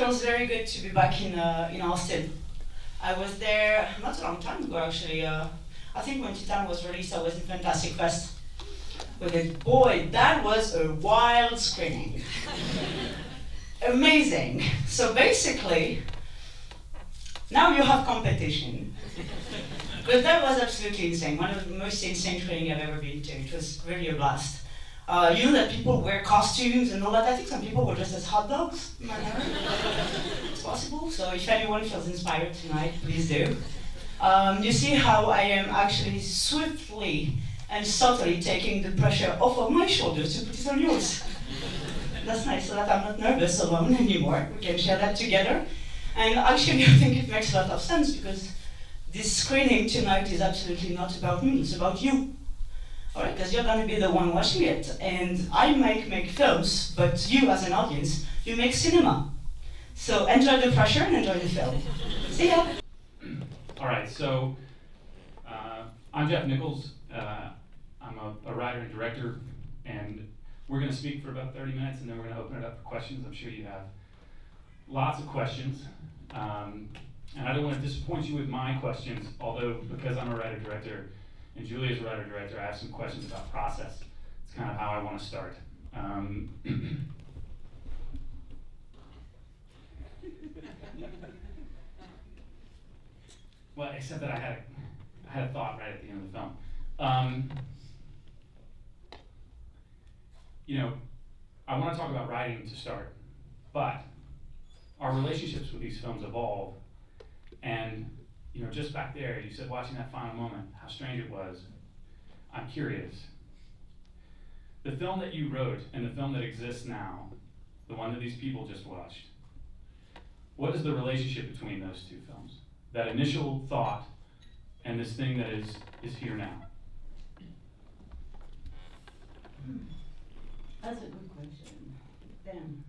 feels very good to be back in Austin. I was there not a long time ago, actually. I think when TITANE was released, I was in Fantastic Fest with it. Boy, that was a wild screening. Amazing. So basically, now you have competition. But that was absolutely insane. One of the most insane training I've ever been to. It was really a blast. You know that people wear costumes and all that. I think some people were dressed as hot dogs. It's possible. So if anyone feels inspired tonight, please do. You see how I am actually swiftly and subtly taking the pressure off of my shoulders to put it on yours. That's nice, so that I'm not nervous alone anymore. We can share that together. And actually, I think it makes a lot of sense because this screening tonight is absolutely not about me, it's about you. All right, because you're going to be the one watching it. And I make films, but you as an audience, you make cinema. So enjoy the pressure and enjoy the film. See ya. All right, so I'm Jeff Nichols. I'm a writer and director, and we're going to speak for about 30 minutes, and then we're going to open it up for questions. I'm sure you have lots of questions. And I don't want to disappoint you with my questions, although because I'm a writer-director and Julia's a writer-director, I have some questions about process. It's kind of how I want to start. Well, except that I had a thought right at the end of the film. I want to talk about writing to start, but our relationships with these films evolve. And just back there, you said watching that final moment, how strange it was. I'm curious. The film that you wrote and the film that exists now, the one that these people just watched, what is the relationship between those two films? That initial thought and this thing that is here now? That's a good question. Then,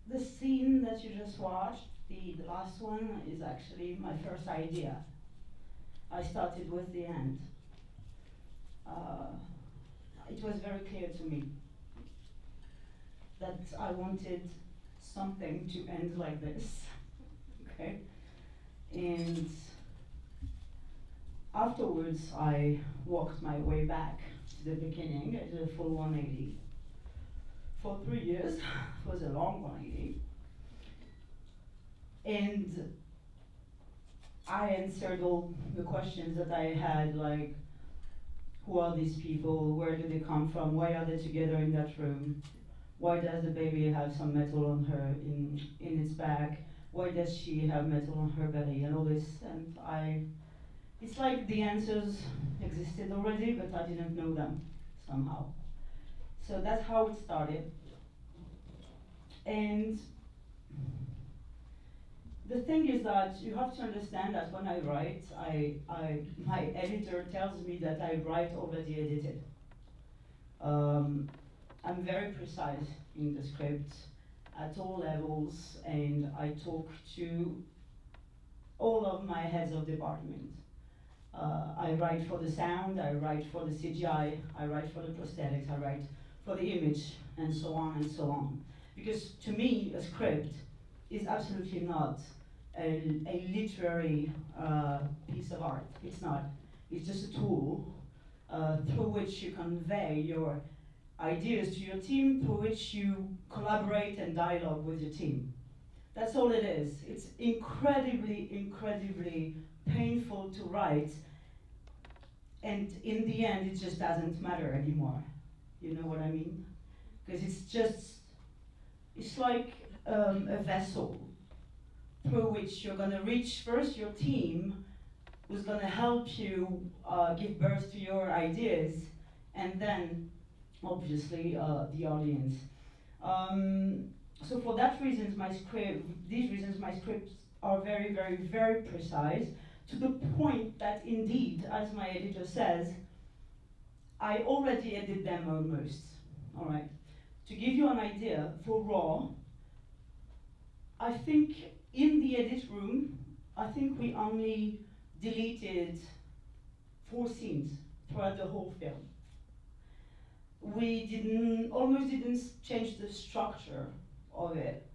the scene that you just watched, the last one, is actually my first idea. I started with the end. It was very clear to me that I wanted something to end like this, okay? And afterwards, I walked my way back to the beginning. I did a full 180. For 3 years, it was a long 180. And I answered all the questions that I had, like, who are these people? Where do they come from? Why are they together in that room? Why does the baby have some metal on her in its back? Why does she have metal on her belly? And all this, and it's like the answers existed already, but I didn't know them somehow. So that's how it started. And the thing is that you have to understand that when I write, my editor tells me that I write already edited. I'm very precise in the script at all levels, and I talk to all of my heads of department. I write for the sound, I write for the CGI, I write for the prosthetics, I write for the image, and so on and so on. Because to me, a script is absolutely not a literary piece of art. It's not. It's just a tool through which you convey your ideas to your team, through which you collaborate and dialogue with your team. That's all it is. It's incredibly, incredibly painful to write, and in the end, it just doesn't matter anymore. You know what I mean? Because it's like a vessel through which you're going to reach first your team, who's going to help you give birth to your ideas, and then obviously the audience. So for that reasons, these reasons, my scripts are very, very, very precise, to the point that indeed, as my editor says, I already edit them almost. All right. To give you an idea, for Raw, I think in the edit room, I think we only deleted 4 scenes throughout the whole film. we almost didn't change the structure of it.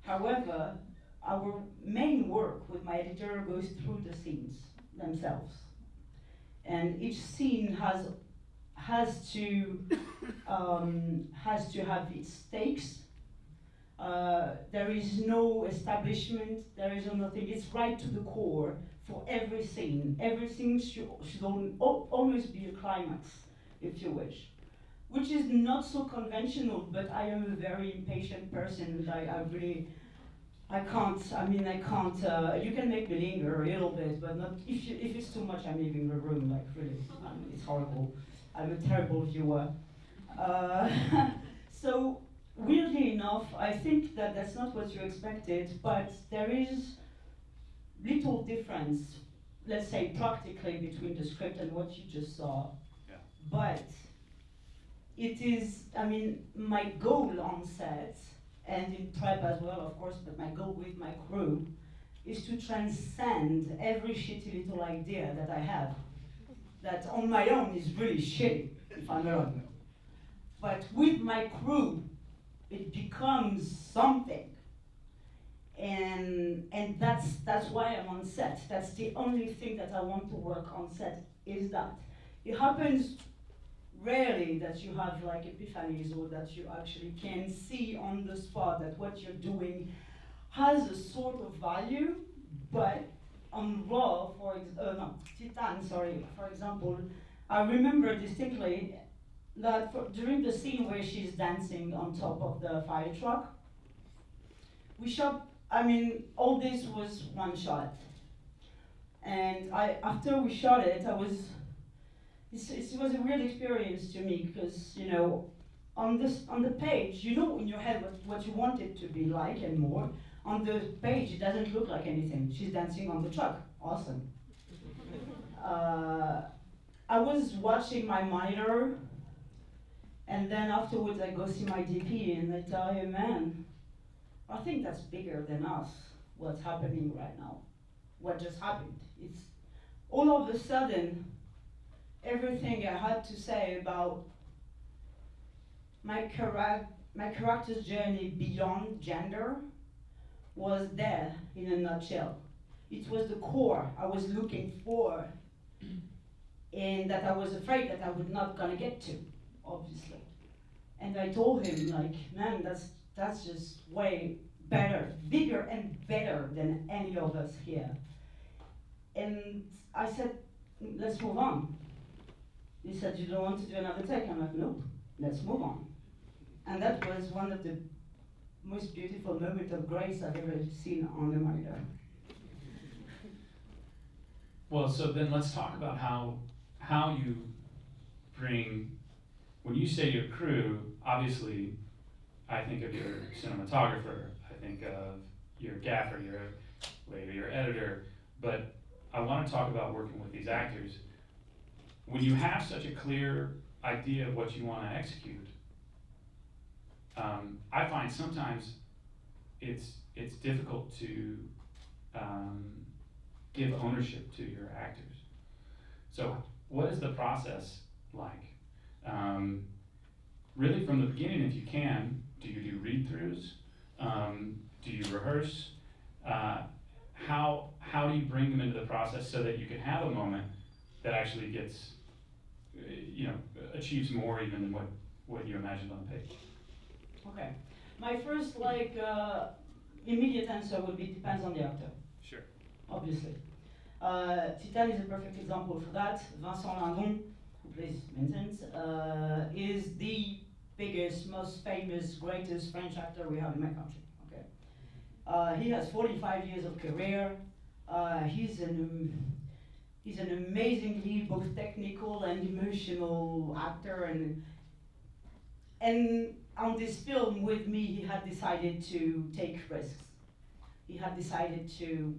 However, our main work with my editor goes through the scenes themselves. And each scene has to have its stakes. There is no establishment, there is no nothing. It's right to the core for every scene. Every scene should almost be a climax, if you wish. Which is not so conventional, but I am a very impatient person, and I can't, you can make me linger a little bit, but not, if it's too much, I'm leaving the room, like really, it's horrible. I'm a terrible viewer. So, weirdly enough, I think that that's not what you expected, but there is little difference, let's say practically, between the script and what you just saw. Yeah. But it is, my goal on set, and in prep as well, of course, but my goal with my crew is to transcend every shitty little idea that I have, that on my own is really shitty, if I'm honest. But with my crew, it becomes something. And that's why I'm on set. That's the only thing that I want to work on set, is that. It happens rarely that you have like epiphanies, or that you actually can see on the spot that what you're doing has a sort of value, but on Raw, TITANE, for example, I remember distinctly that during the scene where she's dancing on top of the fire truck, we shot, all this was one shot. And after we shot it, it was a weird experience to me, because, on the page, you know in your head what you want it to be like and more. On the page, it doesn't look like anything. She's dancing on the truck. Awesome. I was watching my monitor, and then afterwards I go see my DP, and I tell him, man, I think that's bigger than us, what's happening right now. What just happened. It's all of a sudden, everything I had to say about my character's journey beyond gender was there in a nutshell. It was the core I was looking for, and that I was afraid that I was not gonna get to, obviously. And I told him, like, man, that's just way better, bigger and better than any of us here. And I said, let's move on. He said, you don't want to do another take? I'm like, nope, let's move on. And that was one of the most beautiful moments of grace I've ever seen on a monitor. Well, so then let's talk about how you bring, when you say your crew, obviously I think of your cinematographer, I think of your gaffer, later your editor, but I want to talk about working with these actors. When you have such a clear idea of what you want to execute, I find sometimes it's difficult to give ownership to your actors. So what is the process like? Really from the beginning, if you can, do you do read-throughs? Do you rehearse? How do you bring them into the process so that you can have a moment that actually gets, achieves more even than what you imagined on the page? Okay. My first, immediate answer would be depends on the actor. Sure. Obviously. TITANE is a perfect example for that. Vincent Lindon, who plays Vincent, is the biggest, most famous, greatest French actor we have in my country. Okay. He has 45 years of career. He's an amazingly both technical and emotional actor, and on this film with me, he had decided to take risks. He had decided to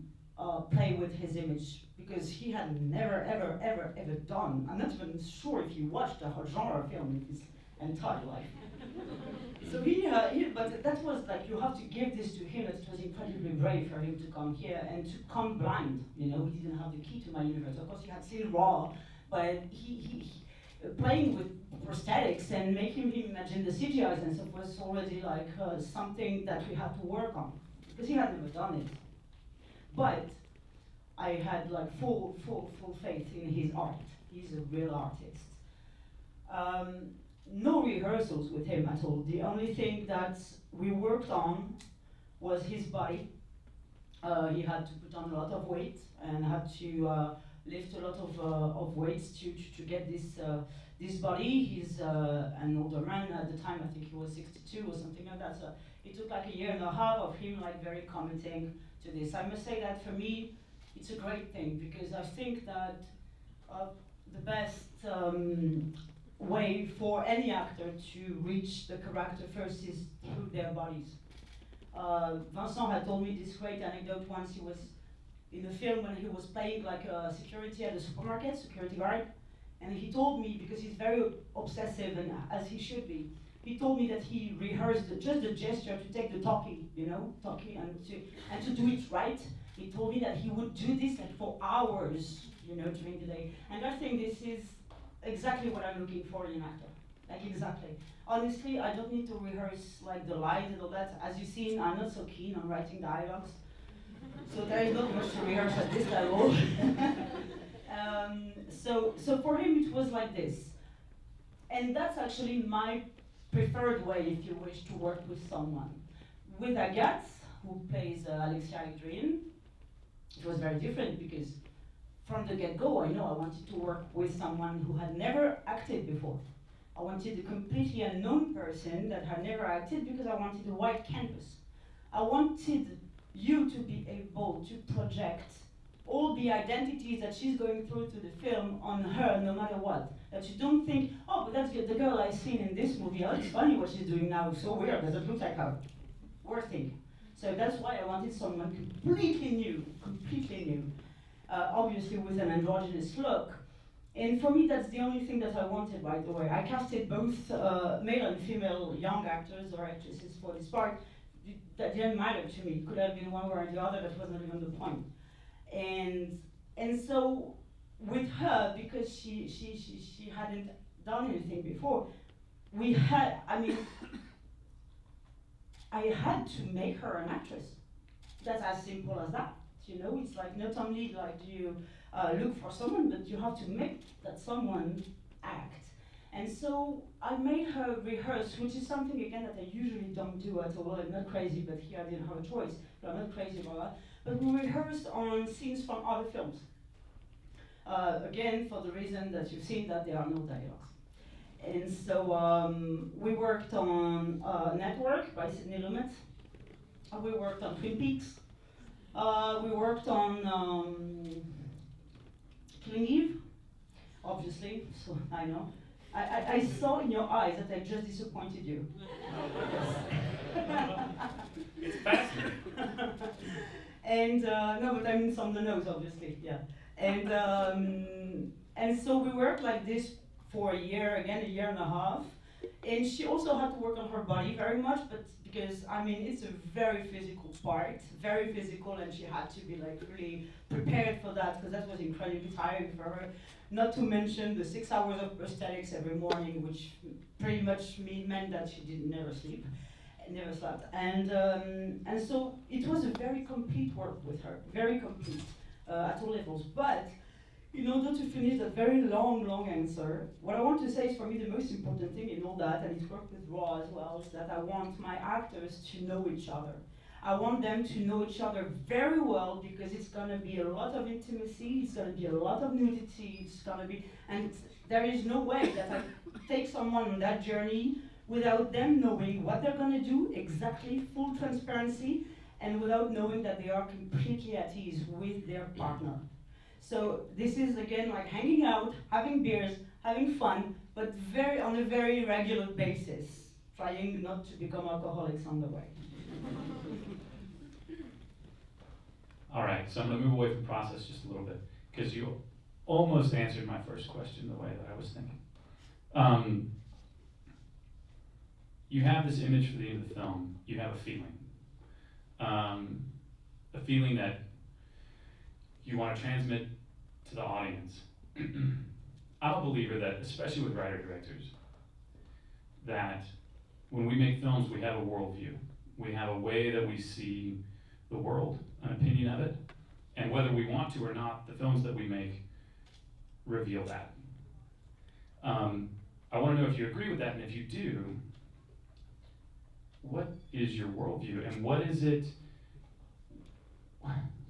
play with his image, because he had never, ever, ever, ever done. I'm not even sure if he watched a genre film in his entire life. So but that was like, you have to give this to him, that it was incredibly brave for him to come here and to come blind. He didn't have the key to my universe. Of course, he had seen Raw, but playing with prosthetics and making him imagine the CGIs and stuff was already like something that we had to work on, because he had never done it. But I had like full faith in his art. He's a real artist. No rehearsals with him at all. The only thing that we worked on was his body. He had to put on a lot of weight and had to lift a lot of weights to get this body. He's an older man at the time. I think he was 62 or something like that. So it took like a year and a half of him like very committing to this. I must say that for me, it's a great thing, because I think that the best way for any actor to reach the character first is through their bodies. Vincent had told me this great anecdote once. He was in a film when he was playing like a security at a supermarket, security guard, and he told me, because he's very obsessive, and as he should be, he told me that he rehearsed just the gesture to take the talkie, talkie, and to do it right. He told me that he would do this like for hours, during the day. And I think this is exactly what I'm looking for in an actor. Like, exactly. Honestly, I don't need to rehearse like the lines and all that. As you've seen, I'm not so keen on writing dialogues. So there is not much to rehearse at this level. So for him it was like this. And that's actually my preferred way, if you wish, to work with someone. With Agathe, who plays Alexia Adrian, it was very different, because from the get-go, I know I wanted to work with someone who had never acted before. I wanted a completely unknown person that had never acted, because I wanted a white canvas. I wanted you to be able to project all the identities that she's going through to the film on her, no matter what. That you don't think, oh, but that's the girl I've seen in this movie. Oh, it's funny what she's doing now. It's so weird. Does it look like her? Worst thing. So that's why I wanted someone completely new, obviously with an androgynous look. And for me, that's the only thing that I wanted, by the way. I casted both male and female young actors or actresses for this part. That didn't matter to me. It could have been one or the other. That wasn't even the point. And so with her, because she hadn't done anything before, I had to make her an actress. That's as simple as that. It's like not only like do you look for someone, but you have to make that someone act. And so I made her rehearse, which is something again that I usually don't do at all. I'm not crazy, but here I didn't have a choice. But I'm not crazy about that. But we rehearsed on scenes from other films. Again, for the reason that you've seen, that there are no dialogues. And so we worked on Network by Sidney Lumet. We worked on Twin Peaks. We worked on Killing Eve, obviously, so I know. I saw in your eyes that I just disappointed you. It's fascinating. And no, but I mean from the nose, obviously, yeah. And so we worked like this for a year and a half. And she also had to work on her body very much, but because it's a very physical part, very physical, and she had to be like really prepared for that, because that was incredibly tiring for her. Not to mention the 6 hours of prosthetics every morning, which pretty much meant that she never slept. And so it was a very complete work with her, very complete at all levels. But in order to finish that very long answer, what I want to say is, for me, the most important thing in all that, and it's worked with Raw as well, is that I want my actors to know each other. I want them to know each other very well, because it's going to be a lot of intimacy, it's going to be a lot of nudity, it's going to be, and there is no way that I take someone on that journey without them knowing what they're going to do, exactly, full transparency, and without knowing that they are completely at ease with their partner. So this is again like hanging out, having beers, having fun, but on a very regular basis, trying not to become alcoholics on the way. All right, so I'm going to move away from process just a little bit, because you almost answered my first question the way that I was thinking. You have this image for the end of the film. You have a feeling that you want to transmit to the audience. I'm a believer that, especially with writer-directors, that when we make films, we have a worldview. We have a way that we see the world, an opinion of it, and whether we want to or not, the films that we make reveal that. I want to know if you agree with that, and if you do, what is your worldview, and what is it,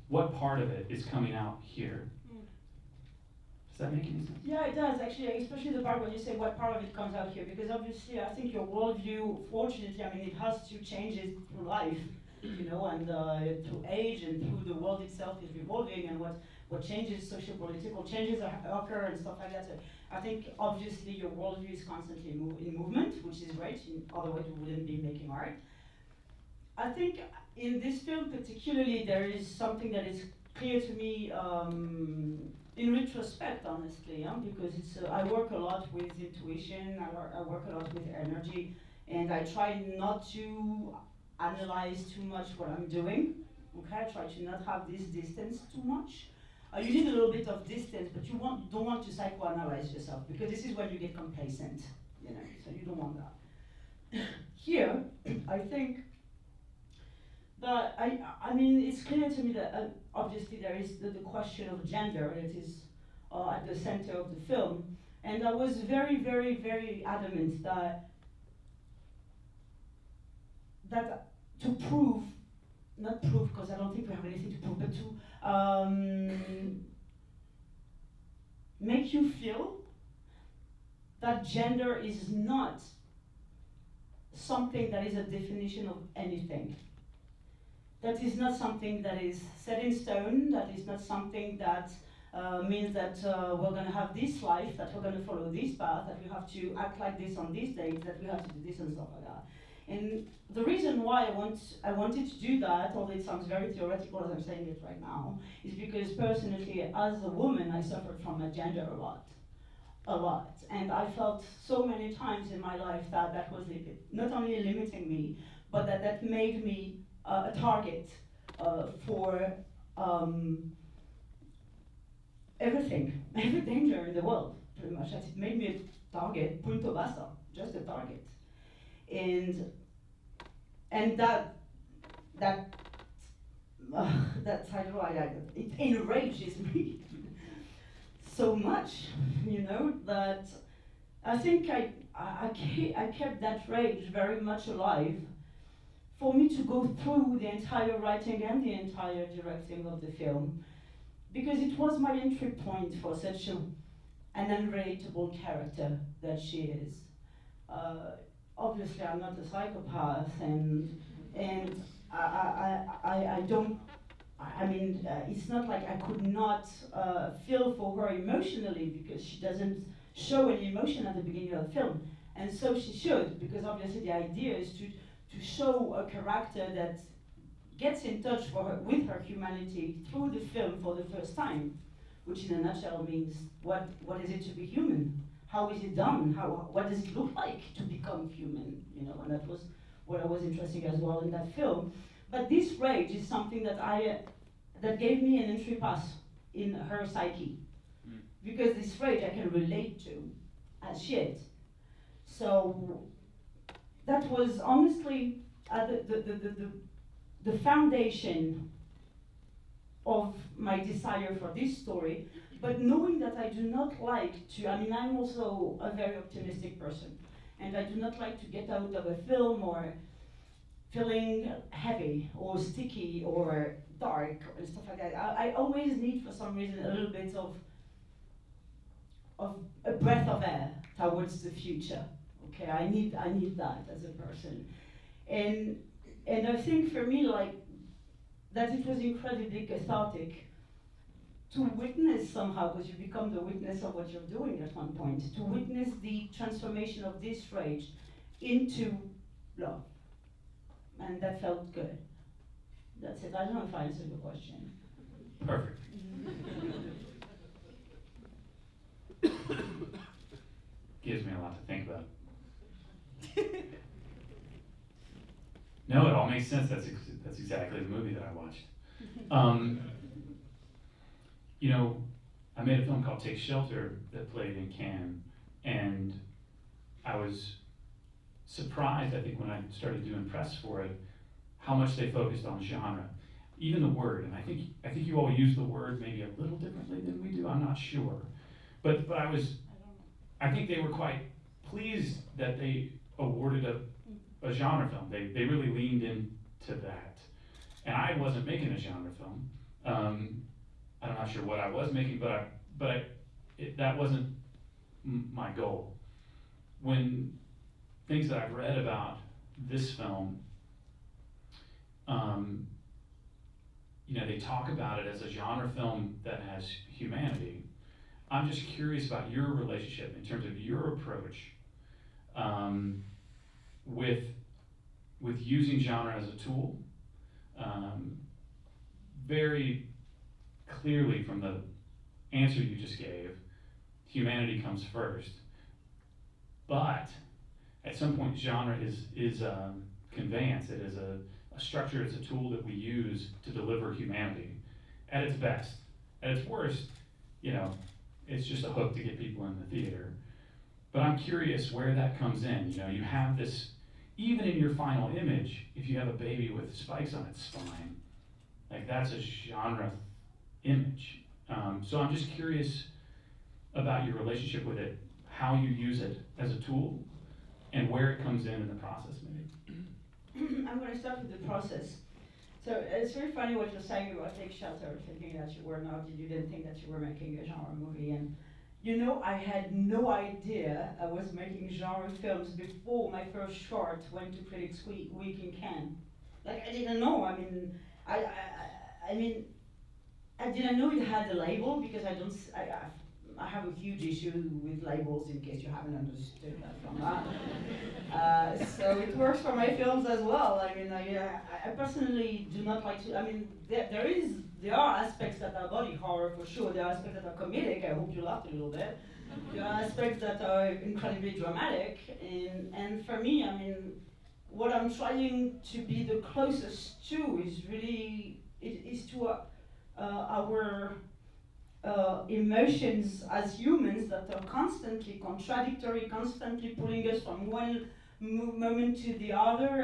what part of it is coming out here? Does that make any sense? Yeah, it does, actually, especially the part when you say what part of it comes out here, because obviously I think your worldview, fortunately, I mean, it has to change it through life, you know, and through age and through the world itself is revolving, and what changes, socio-political changes occur and stuff like that. So I think obviously your worldview is constantly in movement, which is great, otherwise we wouldn't be making art. I think in this film particularly there is something that is clear to me in retrospect, honestly, because it's I work a lot with intuition, I work a lot with energy, and I try not to analyze too much what I'm doing. Okay, I try to not have this distance too much. You need a little bit of distance, but you don't want to psychoanalyze yourself, because this is when you get complacent, you know, so you don't want that. Here, I think that, I mean, it's clear to me that obviously there is the question of gender that is at the center of the film, and I was very, very, very adamant that to prove, not prove because I don't think we have anything to prove, but to make you feel that gender is not something that is a definition of anything. That is not something that is set in stone, that is not something that means that we're going to have this life, that we're going to follow this path, that we have to act like this on these days, that we have to do this and stuff like that. And the reason why I wanted to do that, although it sounds very theoretical as I'm saying it right now, is because personally, as a woman, I suffered from my gender a lot. And I felt so many times in my life that that was not only limiting me, but that made me a target for everything, every danger in the world, pretty much. It made me a target, punto basta, just a target. And that title, it enrages me so much, you know, that I think I kept that rage very much alive for me to go through the entire writing and the entire directing of the film, because it was my entry point for such an unrelatable character that she is. Obviously, I'm not a psychopath, and I don't. I mean, it's not like I could not feel for her emotionally, because she doesn't show any emotion at the beginning of the film, and so she should, because obviously the idea is to show a character that gets in touch with her humanity through the film for the first time, which in a nutshell means what is it to be human? How is it done? What does it look like to become human? You know, and that was what I was interested as well in that film. But this rage is something that that gave me an entry pass in her psyche, because this rage I can relate to as shit. So that was honestly the foundation of my desire for this story. But knowing that I do not like to, I mean, I'm also a very optimistic person, and I do not like to get out of a film or feeling heavy or sticky or dark and stuff like that. I always need, for some reason, a little bit of a breath of air towards the future. Okay, I need that as a person, and I think for me, like, that it was incredibly cathartic to witness somehow, because you become the witness of what you're doing at one point, to witness the transformation of this rage into love. And that felt good. That's it. I don't know if I answered your question. Perfect. Gives me a lot to think about. No, it all makes sense. That's exactly the movie that I watched. You know, I made a film called Take Shelter that played in Cannes, and I was surprised, I think, when I started doing press for it, how much they focused on genre. Even the word, and I think you all use the word maybe a little differently than we do, I'm not sure. But I think they were quite pleased that they awarded a genre film. They really leaned into that. And I wasn't making a genre film. I'm not sure what I was making, but that wasn't my goal. When things that I've read about this film, they talk about it as a genre film that has humanity. I'm just curious about your relationship in terms of your approach with using genre as a tool. Very clearly from the answer you just gave, humanity comes first. But at some point, genre is conveyance. It is a structure. It's a tool that we use to deliver humanity at its best. At its worst, it's just a hook to get people in the theater. But I'm curious where that comes in. You have this, even in your final image, if you have a baby with spikes on its spine, like that's a genre image. So I'm just curious about your relationship with it, how you use it as a tool, and where it comes in the process, maybe. I'm going to start with the process. So it's very funny what you're saying about Take Shelter, thinking that you didn't think that you were making a genre movie. And I had no idea I was making genre films before my first short went to Critics Week in Cannes. Like, I didn't know. I didn't know it had a label, because I have a huge issue with labels, in case you haven't understood that from that. So it works for my films as well. I personally do not like to, there are aspects that are body horror for sure. There are aspects that are comedic. I hope you laughed a little bit. There are aspects that are incredibly dramatic. And for me, what I'm trying to be the closest to is to our emotions as humans that are constantly contradictory, constantly pulling us from one moment to the other,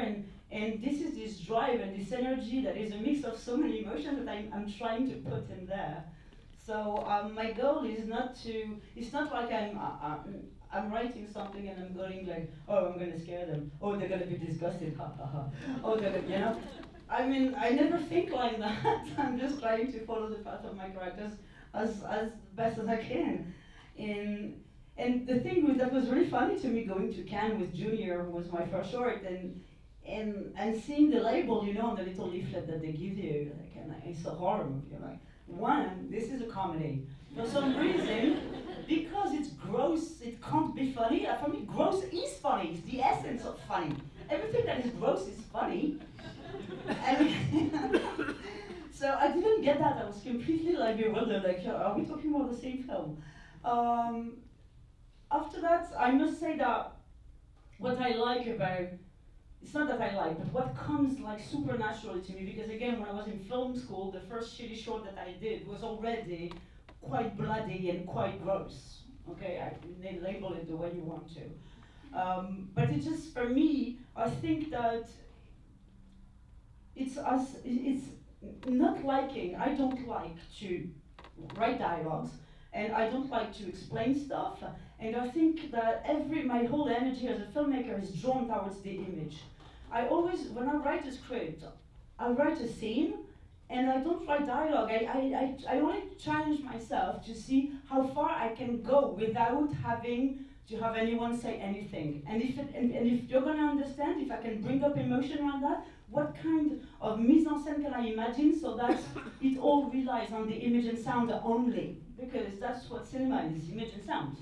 and this drive and this energy that is a mix of so many emotions that I'm trying to put in there. So my goal is it's not like I'm writing something and I'm going like, oh, I'm going to scare them, oh, they're going to be disgusted, ha ha ha, oh, they're gonna, I never think like that. I'm just trying to follow the path of my characters as best as I can. And the thing that was really funny to me, going to Cannes with Junior, who was my first short, and seeing the label, on the little leaflet that they give you, and it's a horror movie. Like, one, this is a comedy. For some reason, because it's gross, it can't be funny. For me, gross is funny. It's the essence of funny. Everything that is gross is funny. So I didn't get that. I was completely bewildered. Are we talking about the same film? After that, I must say that what I like about, it's not that I like, but what comes supernaturally to me, because again, when I was in film school, the first shitty short that I did was already quite bloody and quite gross. Okay, they label it the way you want to. But it just, for me, I think that it's not liking. I don't like to write dialogues, and I don't like to explain stuff. And I think that my whole energy as a filmmaker is drawn towards the image. I always, when I write a script, I write a scene, and I don't write dialogue. I only challenge myself to see how far I can go without having to have anyone say anything. And if you're gonna understand, if I can bring up emotion around that, what kind of mise en scène can I imagine so that it all relies on the image and sound only? Because that's what cinema is, image and sound,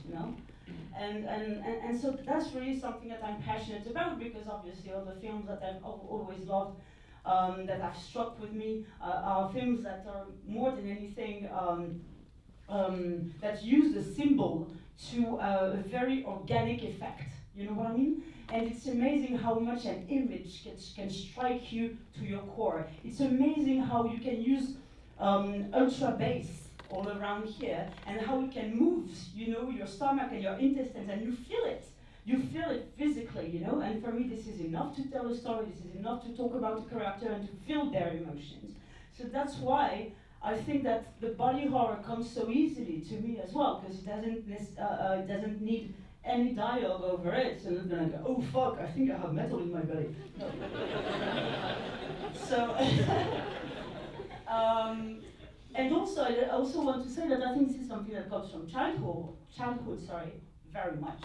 And so that's really something that I'm passionate about, because obviously all the films that I've always loved, that have struck with me, are films that are more than anything that use the symbol to a very organic effect. You know what I mean? And it's amazing how much an image can strike you to your core. It's amazing how you can use ultra bass all around here, and how it can move, you know, your stomach and your intestines, and you feel it. You feel it physically, you know, and for me this is enough to tell a story, this is enough to talk about a character and to feel their emotions. So that's why I think that the body horror comes so easily to me as well, because it doesn't need any dialogue over it, so then I go, oh fuck, I think I have metal in my belly. No. So, and also, I also want to say that I think this is something that comes from childhood, very much.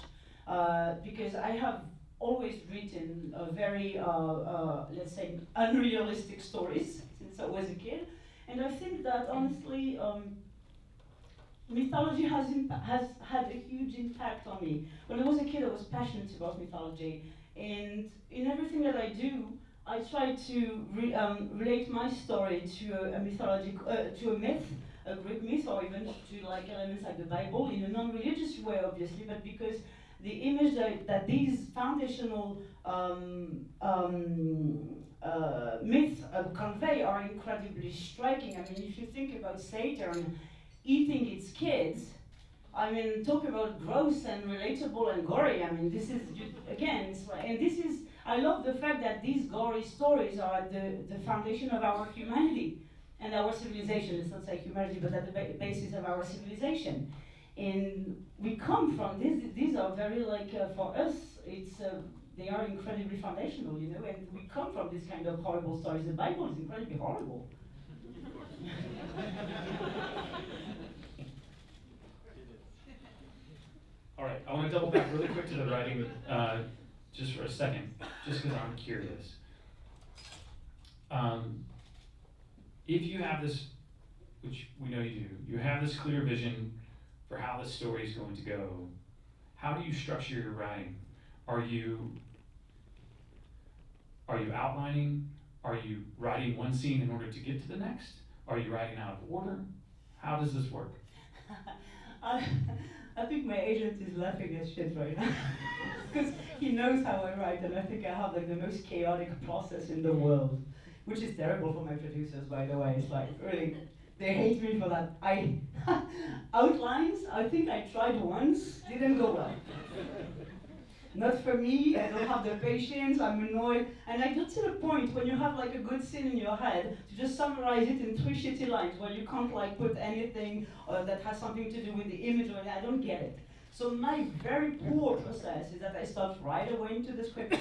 Because I have always written very, let's say, unrealistic stories since I was a kid. And I think that, honestly, mythology has had a huge impact on me. When I was a kid, I was passionate about mythology. And in everything that I do, I try to relate my story to a mythology, to a myth, a Greek myth, or even to like elements like the Bible, in a non-religious way, obviously, but because the image that these foundational myths convey are incredibly striking. I mean, if you think about Satan eating its kids, I mean, talk about gross and relatable and gory. I mean, this is, again, it's like, and this is, I love the fact that these gory stories are at the foundation of our humanity and our civilization. It's not say humanity, but at the basis of our civilization. And we come from these are very like, for us, it's, they are incredibly foundational, you know, and we come from this kind of horrible stories. The Bible is incredibly horrible. All right, I want to double back really quick to the writing just for a second, just because I'm curious. If you have this, which we know you do, you have this clear vision for how the story is going to go, how do you structure your writing? Are you outlining? Are you writing one scene in order to get to the next? Are you writing out of order? How does this work? I think my agent is laughing at shit right now, because he knows how I write, and I think I have like the most chaotic process in the world, which is terrible for my producers, by the way. It's like, really, they hate me for that. Outlines, I think I tried once, didn't go well. Not for me, I don't have the patience, I'm annoyed. And I get to the point when you have like a good scene in your head to just summarize it in 3 shitty lines where you can't like put anything that has something to do with the image, or I don't get it. So my very poor process is that I start right away into the script.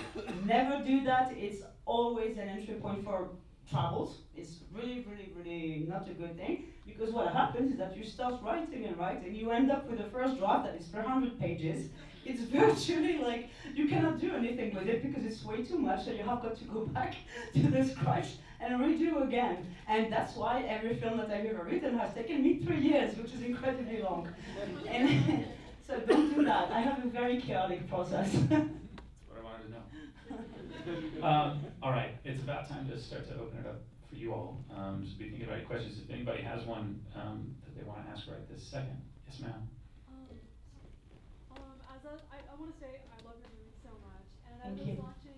Never do that, it's always an entry point for travels. It's really, really, really not a good thing, because what happens is that you start writing and writing, you end up with a first draft that is 300 pages. It's virtually like, you cannot do anything with it because it's way too much, so you have got to go back to the scratch and redo again. And that's why every film that I've ever written has taken me 3 years, which is incredibly long. And so don't do that. I have a very chaotic process. That's what I wanted to know. All right, it's about time to start to open it up for you all. Just be thinking about your questions. If anybody has one that they want to ask right this second. Yes, ma'am. I want to say I love your movie so much, and I Thank was you. watching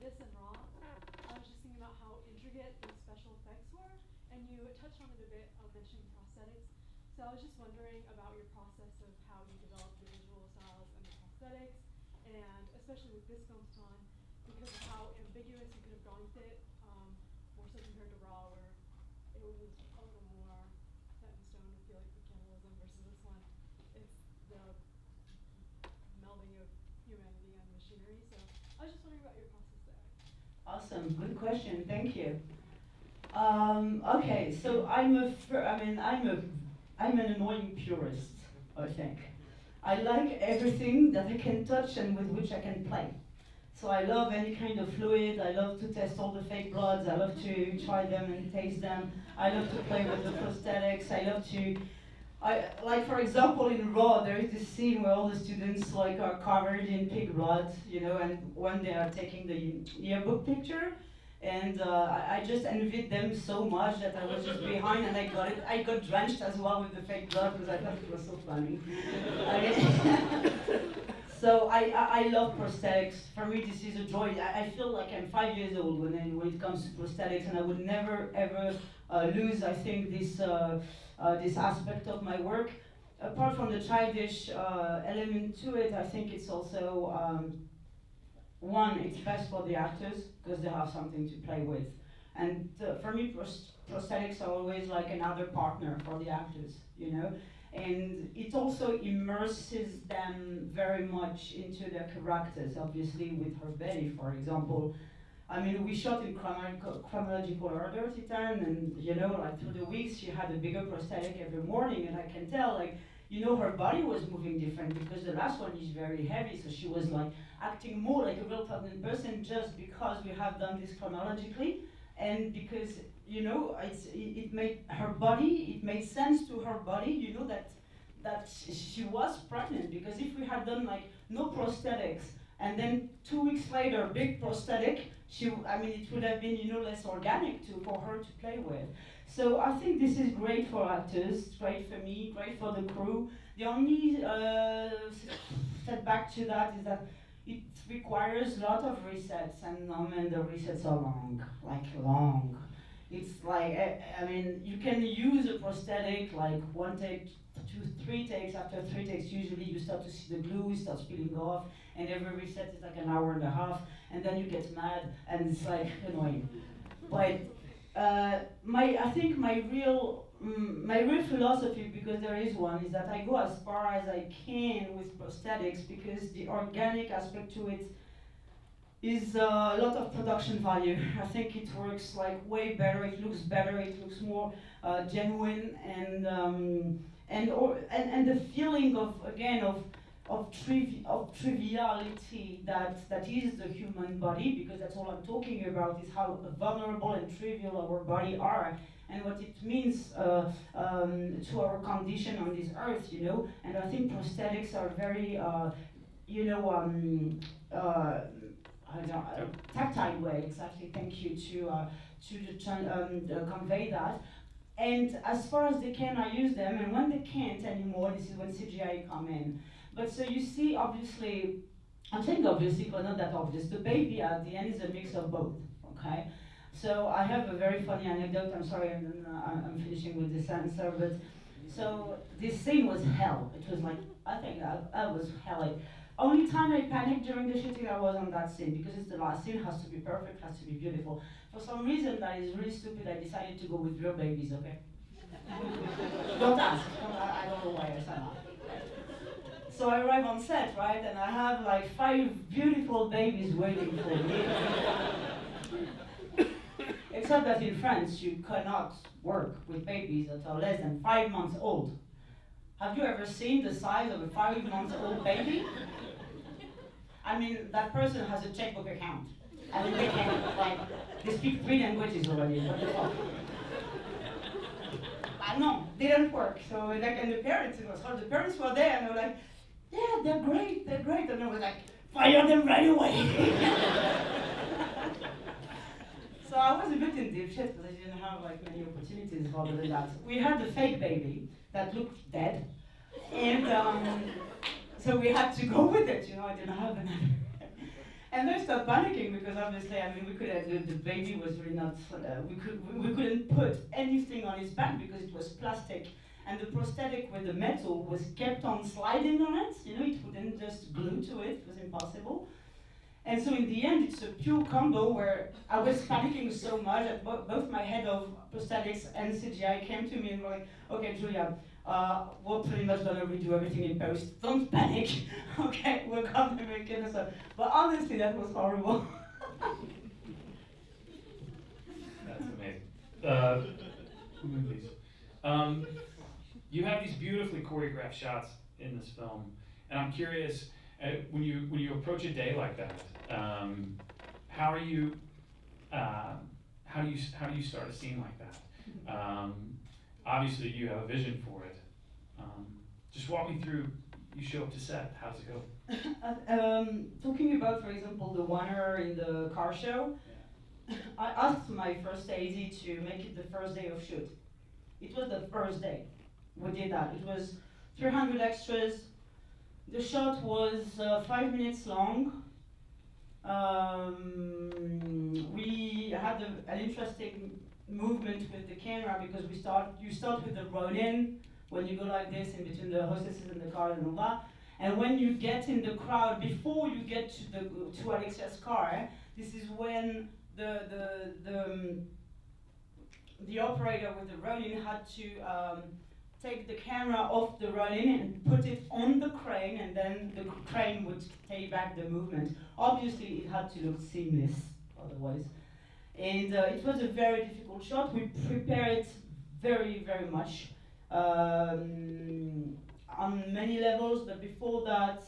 this and Raw. I was just thinking about how intricate the special effects were, and you touched on it a bit, mentioning prosthetics. So I was just wondering about your process of how you develop the visual styles and the prosthetics, and especially with this film's time, because of how ambiguous you could have gone with it, more so compared to Raw, where it was a little more set in stone. I feel like the cannibalism versus this one, it's the melding of humanity and machinery. So I was just wondering about your process there. Awesome, good question, thank you. Okay, so I'm an annoying purist, I think. I like everything that I can touch and with which I can play. So I love any kind of fluid, I love to test all the fake bloods, I love to try them and taste them, I love to play with the prosthetics, I love to, like for example in Raw, there is this scene where all the students like are covered in pig blood, you know, and when they are taking the yearbook picture, and I just envied them so much that I was just behind and I got drenched as well with the fake blood because I thought it was so funny. So I love prosthetics. For me, this is a joy. I feel like I'm 5 years old when it comes to prosthetics, and I would never ever lose, I think, this this aspect of my work. Apart from the childish element to it, I think it's also, one, it's best for the actors because they have something to play with. And for me, prosthetics are always like another partner for the actors, you know? And it also immerses them very much into their characters, obviously with her belly, for example. I mean, we shot in chronological order, TITANE, and you know, like through the weeks, she had a bigger prosthetic every morning, and I can tell, like, you know, her body was moving different because the last one is very heavy, so she was like acting more like a real pregnant person just because we have done this chronologically, and because, you know, it made her body, it made sense to her body, you know, that she was pregnant, because if we had done like no prosthetics, and then 2 weeks later, big prosthetic, I mean, it would have been, you know, less organic for her to play with. So I think this is great for actors, great for me, great for the crew. The only setback to that is that it requires a lot of resets, and the resets are long, like long. It's like, I mean, you can use a prosthetic like 1 take, 2, 3 takes. After 3 takes, usually you start to see the glue, it starts peeling off, and every reset is like an hour and a half, and then you get mad, and it's like annoying. But I think my real philosophy, because there is one, is that I go as far as I can with prosthetics, because the organic aspect to it is a lot of production value. I think it works like way better. It looks better. It looks more genuine, and the feeling of, again, of triviality that is the human body, because that's all I'm talking about, is how vulnerable and trivial our body are, and what it means to our condition on this earth, you know. And I think prosthetics are very, you know, tactile way, exactly. Thank you to convey that. And as far as they can, I use them, and when they can't anymore, this is when CGI come in. But so you see, obviously, I'm saying obviously, but not that obvious. The baby at the end is a mix of both, okay? So I have a very funny anecdote. I'm sorry, I'm finishing with this answer, but so this scene was hell. It was like, I think I was hell. Like, only time I panicked during the shooting, I was on that scene, because it's the last scene, has to be perfect, has to be beautiful. For some reason that is really stupid, I decided to go with real babies, okay? Don't ask, I don't know why I said that. So I arrive on set, right, and I have like 5 beautiful babies waiting for me. Except that in France, you cannot work with babies that are less than 5 months old. Have you ever seen the size of a 5-month-old baby? I mean, that person has a checkbook account. I mean, they can, like, they speak 3 languages already, what the fuck? No, didn't work. So, like, and the parents, it was hard. The parents were there, and they were like, yeah, they're great. And I was like, fire them right away. So I was a bit in deep shit, because I didn't have, like, many opportunities other than that. We had the fake baby that looked dead, and so we had to go with it, you know. I didn't have another. And they started panicking, because obviously, I mean, we could have, the baby was really not, we couldn't put anything on his back because it was plastic, and the prosthetic with the metal was kept on sliding on it, you know, it wouldn't just glue to it, it was impossible. And so in the end, it's a pure combo where I was panicking so much that both my head of prosthetics and CGI came to me and were like, okay, Julia, we're pretty much gonna redo everything in post. Don't panic, okay? We're gonna make it. But honestly, that was horrible. That's amazing. Please. You have these beautifully choreographed shots in this film, and I'm curious, when you approach a day like that, how do you start a scene like that? Obviously, you have a vision for it. Just walk me through. You show up to set. How does it go? Talking about, for example, the Winner in the car show, yeah. I asked my first AD to make it the first day of shoot. It was the first day. We did that. It was 300 extras. The shot was 5 minutes long. We had an interesting movement with the camera, because you start with the roll-in, when you go like this in between the hostesses and the car and all that. And when you get in the crowd, before you get to Alexia's car, this is when the operator with the roll-in had to take the camera off the roll-in and put it on the crane, and then the crane would take back the movement. Obviously, it had to look seamless, otherwise. And it was a very difficult shot. We prepared it very, very much on many levels, but before that,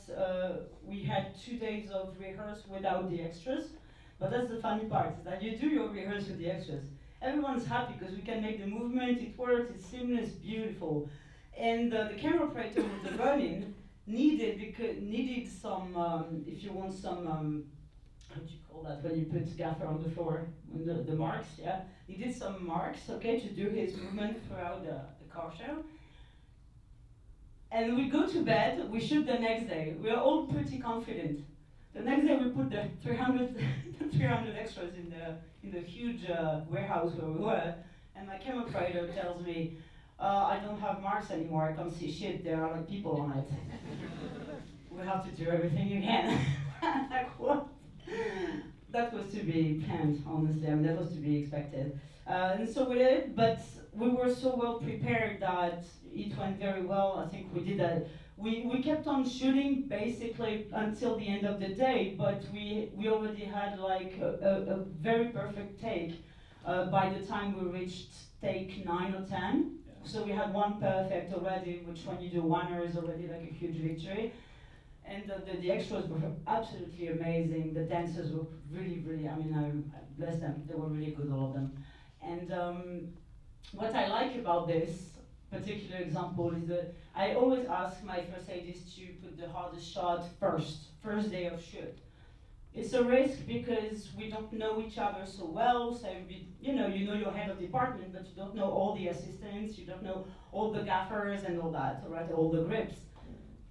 we had 2 days of rehearse without the extras. But that's the funny part, is that you do your rehearse with the extras. Everyone's happy because we can make the movement, it works, it's seamless, beautiful. And the camera operator with the roll-in needed some, if you want some, how do you call that, when you put gaffer on the floor, the marks, yeah? He did some marks, okay, to do his movement throughout the car show. And we go to bed, we shoot the next day. We are all pretty confident. The next day we put the 300 extras in the huge warehouse where we were, and my camera operator tells me, I don't have marks anymore, I can't see shit, there are like people on it. We have to do everything again. Like what? That was to be planned, honestly, I mean, that was to be expected. And so we did, but we were so well prepared that it went very well. I think we did that. We kept on shooting basically until the end of the day, but we already had like a very perfect take by the time we reached take 9 or 10. Yeah. So we had one perfect already, which when you do one is already like a huge victory. And the extras were absolutely amazing. The dancers were really, really, I mean, I bless them, they were really good, all of them. And what I like about this particular example is that I always ask my first aides to put the hardest shot first day of shoot. It's a risk because we don't know each other so well, so you know your head of department, but you don't know all the assistants, you don't know all the gaffers and all that, right, all the grips.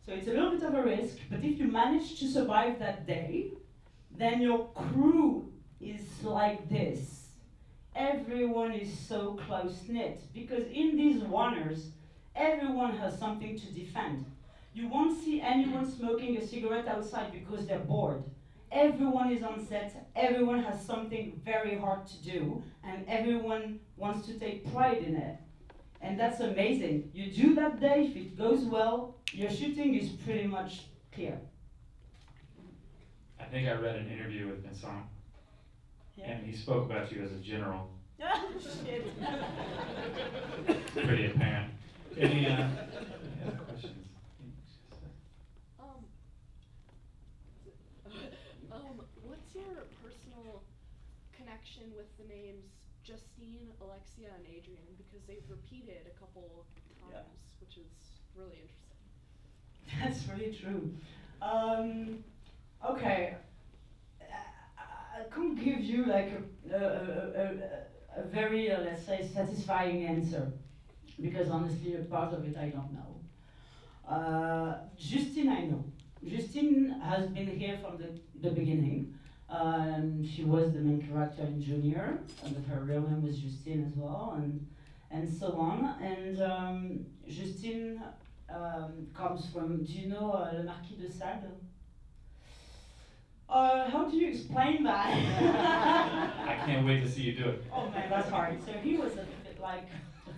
So it's a little bit of a risk, but if you manage to survive that day, then your crew is like this. Everyone is so close-knit, because in these oneers, everyone has something to defend. You won't see anyone smoking a cigarette outside because they're bored. Everyone is on set, everyone has something very hard to do, and everyone wants to take pride in it. And that's amazing. You do that day, if it goes well, your shooting is pretty much clear. I think I read an interview with Vincent, Yeah. and he spoke about you as a general. Shit. Pretty apparent. Any other questions? What's your personal connection with the names Justine, Alexia, and Adrian? Because they've repeated a couple times, yeah, which is really interesting. That's really true. Okay, I couldn't give you like a very, let's say, satisfying answer, because honestly, a part of it I don't know. Justine, I know. Justine has been here from the beginning. She was the main character in Junior, but her real name was Justine as well, and so on. And Justine comes from, do you know Le Marquis de Sade? How do you explain that? I can't wait to see you do it. Oh man, that's hard. So he was a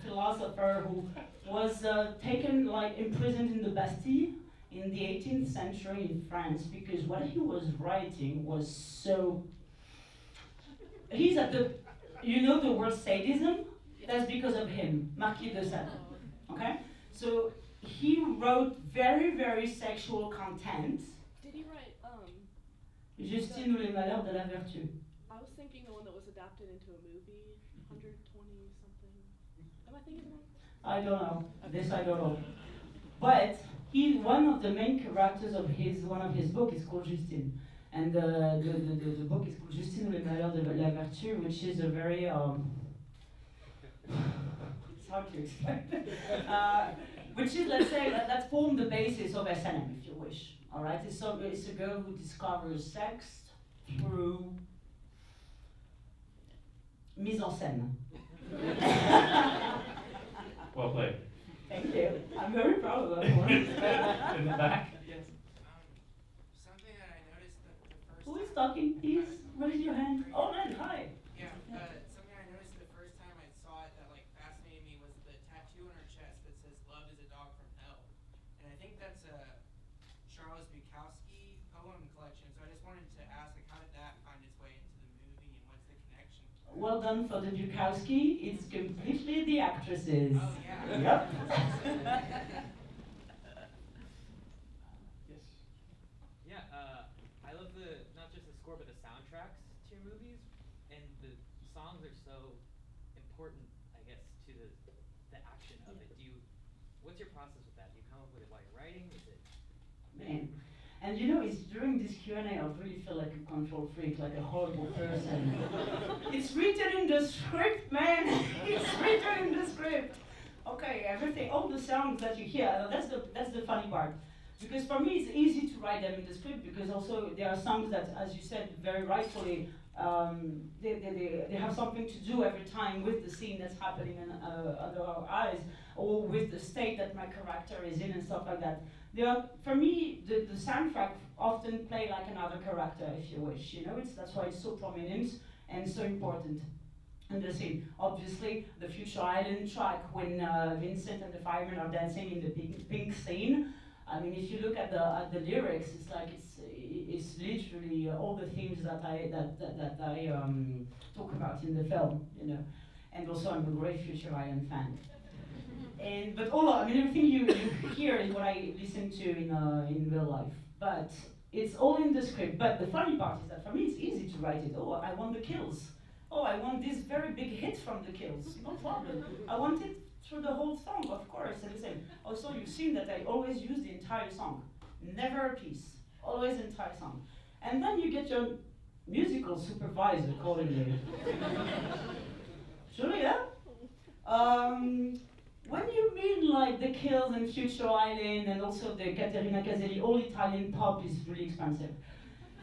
philosopher who was taken, like, imprisoned in the Bastille in the 18th century in France, because what he was writing was so... He's at the... You know the word sadism? That's because of him, Marquis de Sade. Okay? So he wrote very, very sexual content. Did he write, Justine ou les malheurs de la vertu. I was thinking the one that was adapted into a movie, 120 something. Am I thinking wrong? I don't know. This I don't know. But one of the main characters of one of his books is called Justine. And the book is called Justine ou les malheurs de la vertu, which is a very, it's hard to explain. Which is, let's say, that formed the basis of SNM, if you wish. All right, it's a girl who discovers sex through mise en scène. Well played. Thank you. I'm very proud of that one. In the back? Yes. Something that I noticed the first Who is time. talking? Please raise your hand. Oh, man, hi. Yeah, something I noticed the first time I saw it that like fascinated me was the tattoo on her chest that says "Love is a dog from hell," and I think that's a Charles Bukowski poem collection. So I just wanted to ask, like, how did that find its way into the movie, and what's the connection? Well done for the Bukowski. It's completely the actresses. Oh yeah. Yep. Yes. Yeah, I love not just the score but the soundtracks to your movies, and the songs are so important, I guess, to the action of it. What's your process with that? Do you come up with it while you're writing? Is it? Man. And you know, it's during this Q&A I really feel like a control freak, like a horrible person. It's written in the script, man. It's written in the script. Okay, everything, all the sounds that you hear, that's the funny part. Because for me, it's easy to write them in the script because also there are songs that, as you said very rightfully, they have something to do every time with the scene that's happening under our eyes, or with the state that my character is in and stuff like that. For me, the soundtrack often play like another character, if you wish. You know, that's why it's so prominent and so important in the scene. Obviously, the Future Island track when Vincent and the firemen are dancing in the pink scene. I mean, if you look at the lyrics, it's like it's literally all the themes that I talk about in the film. You know, and also I'm a great Future Island fan. But everything you hear is what I listen to in real life. But it's all in the script. But the funny part is that for me it's easy to write it. Oh, I want the kills. Oh, I want this very big hit from the kills. No problem. I want it through the whole song, of course. And the same. Also, you've seen that I always use the entire song. Never a piece. Always the entire song. And then you get your musical supervisor accordingly. Julia? When you mean like the Kills and Future Island and also the Caterina Caselli, all Italian pop is really expensive.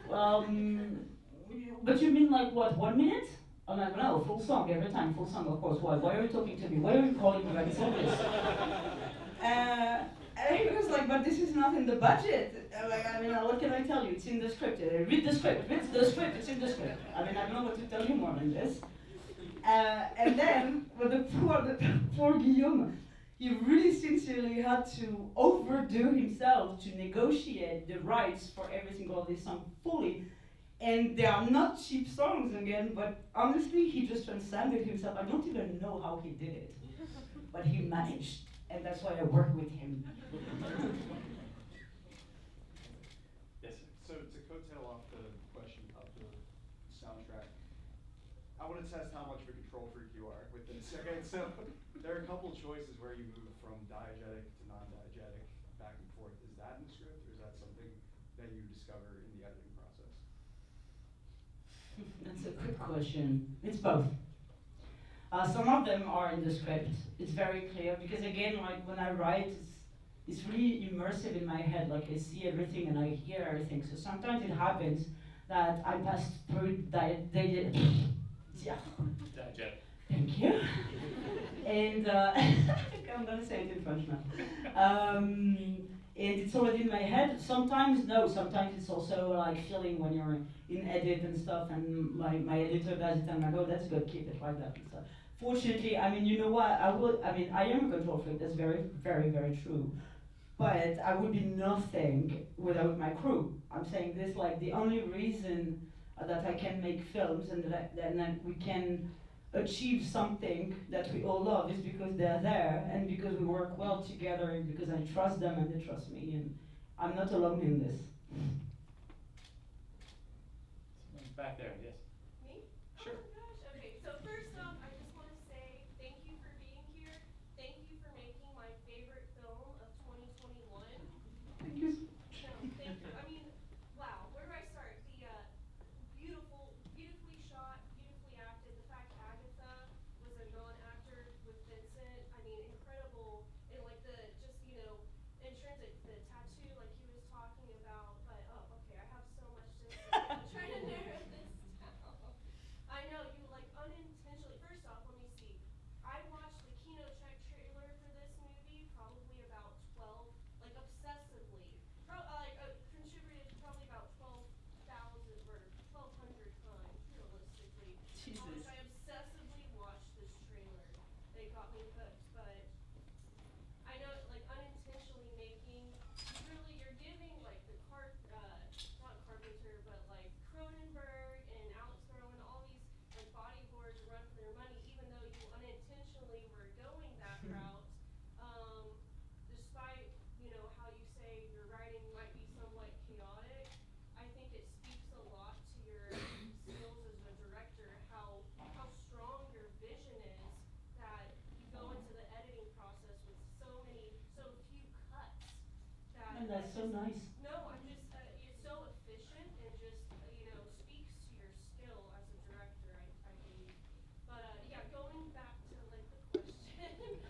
But you mean like what, 1 minute? I'm like, no, full song every time, full song, of course. Why? Why are you talking to me? Why are you calling me like it's obvious? And he was like, but this is not in the budget. What can I tell you? It's in the script. Read the script, it's in the script. I don't know what to tell you more than this. And then, with the poor Guillaume, he really sincerely had to overdo himself to negotiate the rights for every single of this song fully. And they are not cheap songs again, but honestly, he just transcended himself. I don't even know how he did it, but he managed, and that's why I work with him. Yes. So to coattail off the question of the soundtrack, I want to test how much of a control freak you are with this. Okay, so there are a couple choices where you move from diegetic to non-diegetic, back and forth. Is that in the script, or is that something that you discover in the editing process? That's a good question. It's both. Some of them are in the script. It's very clear because again, like when I write, it's really immersive in my head. Like I see everything and I hear everything. So sometimes it happens that I pass through Jet. Thank you. And I'm gonna say it in French now. And it's already in my head. Sometimes no. Sometimes it's also like feeling when you're in edit and stuff. And my editor does it, and I go, "That's good. Keep it like that." And stuff. Fortunately, you know what? I am a control freak. That's very, very, very true. But I would be nothing without my crew. I'm saying this like the only reason that I can make films and that we can achieve something that we all love is because they're there and because we work well together and because I trust them and they trust me, and I'm not alone in this. Back there, yes. Me? Sure. Oh my gosh. Okay, so first off, I just want to say thank you for being here. Thank you for making my favorite film of 2021. Thank you. No, thank you. Wow, where do I start? The beautifully shot, beautifully acted. The fact Agatha was a non-actor with Vincent, incredible. And like in terms of the tattoo, like he was talking about. But okay, I have so much to say. I'm trying to narrow this down. And that's so nice. No, I'm just, you're so efficient and just, speaks to your skill as a director, I believe. But, yeah, going back to, like, the question,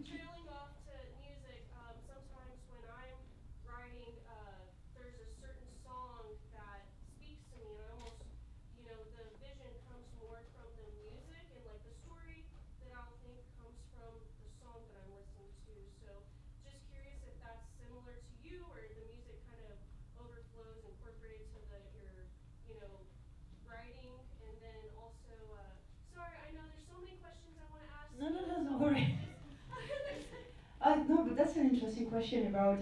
trailing off to music, sometimes when I'm writing, there's a certain song that speaks to me, and I almost, the vision comes more from the music, and, like, the story that I'll think comes from the song that I'm listening to. So, just curious if that's similar to you, or the music kind of overflows, incorporated to your writing, and then also, sorry, I know there's so many questions I want to ask. No, don't worry. No, but that's an interesting question about,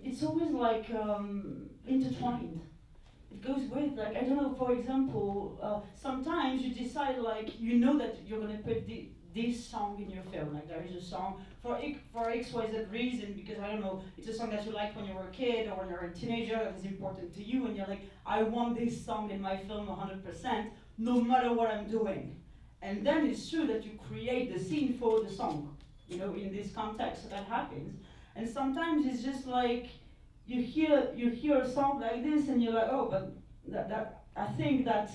it's always like intertwined. It goes with, like, I don't know, for example, sometimes you decide, like, that you're going to put this song in your film. Like, there is a song for XYZ reason, because, I don't know, it's a song that you liked when you were a kid or when you're a teenager, that is important to you, and you're like, I want this song in my film 100%, no matter what I'm doing. And then it's true that you create the scene for the song, in this context, so that happens. And sometimes it's just like, you hear a song like this and you're like, oh, but that I think that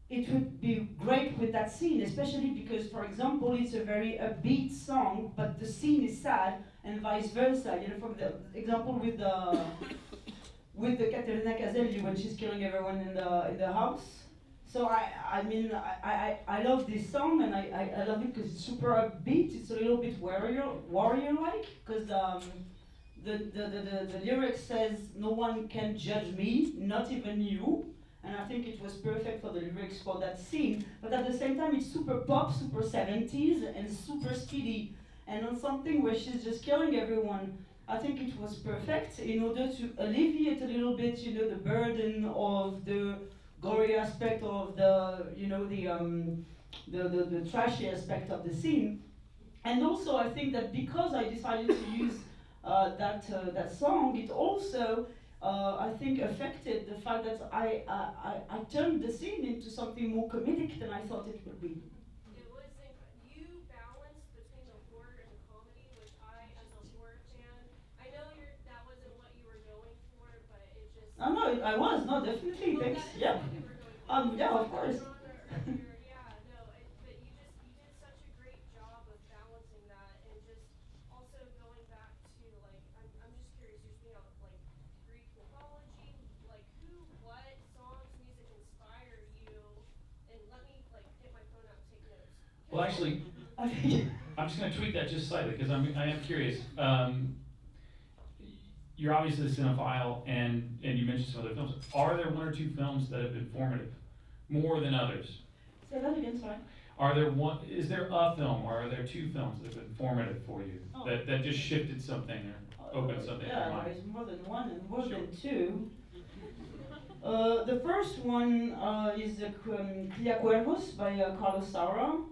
it would be great with that scene, especially because, for example, it's a very upbeat song, but the scene is sad, and vice versa. For the example with the Caterina Caselli when she's killing everyone in the house. So I love this song, and I love it because it's super upbeat. It's a little bit warrior-like, because the lyric says, no one can judge me, not even you. And I think it was perfect for the lyrics for that scene. But at the same time, it's super pop, super 70s, and super speedy. And on something where she's just killing everyone, I think it was perfect in order to alleviate a little bit, the burden of the gory aspect of the trashy aspect of the scene. And also, I think that because I decided to use that song, it also I think affected the fact that I turned the scene into something more comedic than I thought it would be. It was you balanced between the horror and the comedy, which I, as a horror fan, I know that wasn't what you were going for, but it just. Oh no, I was, no, definitely, Well, thanks, that is yeah. what you were going for. Yeah, of course. But you did such a great job of balancing that, and just also going back to, like, I'm just curious, you're speaking about, like, Greek mythology, like, what songs, music inspire you, and let me, like, hit my phone out and take notes. Well, actually, I'm just going to tweak that just slightly, because I am curious. You're obviously a cinephile, and you mentioned some other films. Are there one or two films that have been formative, more than others? Say that again, sorry. Is there a film, or are there two films that have been formative for you, that just shifted something or opened something in your Yeah, mind? there's more than one and more than two. The first one is Cria Cuervos by Carlos Saura.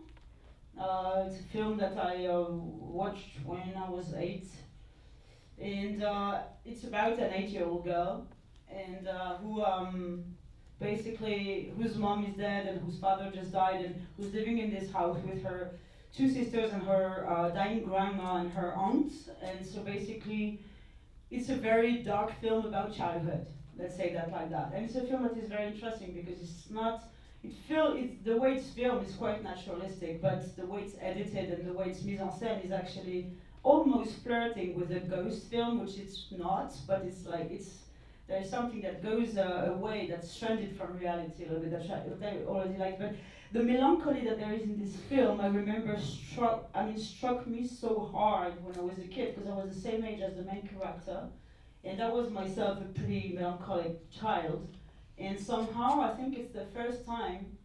It's a film that I watched when I was 8. And it's about an 8-year-old girl, and whose mom is dead and whose father just died, and who's living in this house with her 2 sisters and her dying grandma and her aunt. And so basically, it's a very dark film about childhood. Let's say that like that. And it's a film that is very interesting because the way it's filmed is quite naturalistic, but the way it's edited and the way it's mise en scène is actually almost flirting with a ghost film, which it's not, but there's something that goes away, that's stranded from reality a little bit, that I already like. But the melancholy that there is in this film, I remember struck me so hard when I was a kid, because I was the same age as the main character, and I was myself a pretty melancholic child. And somehow I think it's the first time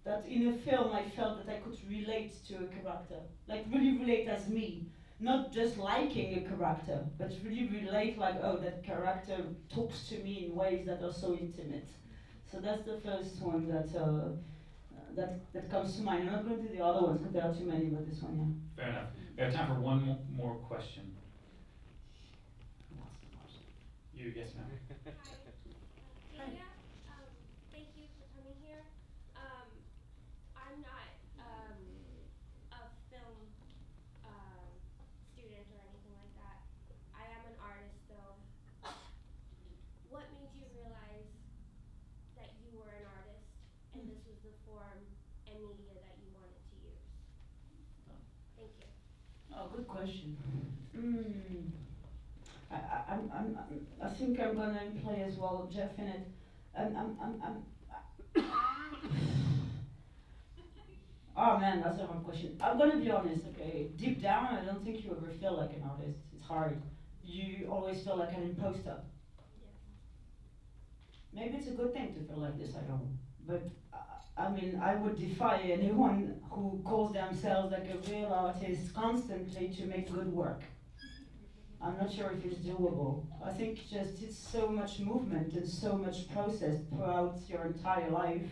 that in a film I felt that I could relate to a character, like really relate as me. Not just liking a character, but really relate, like, oh, that character talks to me in ways that are so intimate. So that's the first one that comes to mind. I'm not going to do the other ones because there are too many, but this one, yeah. Fair enough. We have time for one more question. You, yes, ma'am. Hi. Julia, thank you for coming here. I'm not a film form and media that you wanted to use? Thank you. Oh, good question. I think I'm gonna play as well, Jeff, in it. Oh man, that's a hard question. I'm gonna be honest, okay? Deep down, I don't think you ever feel like an artist. It's hard. You always feel like an imposter. Maybe it's a good thing to feel like this, I don't know. But I mean, I would defy anyone who calls themselves like a real artist constantly to make good work. I'm not sure if it's doable. I think just it's so much movement and so much process throughout your entire life.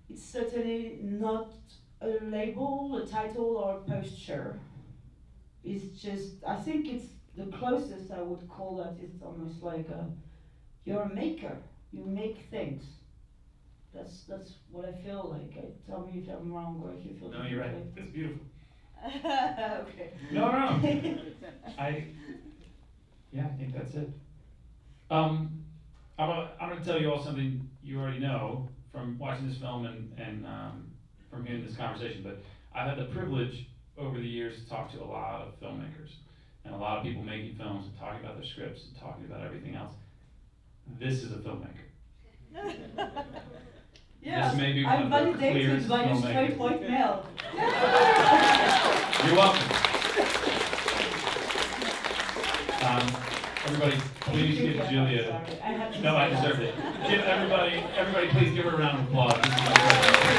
It's certainly not a label, a title, or a posture. It's just, I think it's the closest I would call that. It's almost like you're a maker. You make things. That's what I feel like. Tell me if I'm wrong or if you feel No, you're right. differently. That's beautiful. Okay. No. I think that's it. I'm gonna tell you all something you already know from watching this film and from hearing this conversation, but I've had the privilege over the years to talk to a lot of filmmakers and a lot of people making films and talking about their scripts and talking about everything else. This is a filmmaker. Yes, This may be I'm one of the validated clearest by a straight filmmakers. white male. You're welcome. Everybody, please Thank you, give Jeff. Julia. Sorry, I had to No, say I that. deserved it. Give everybody, please give her a round of applause. This is incredible.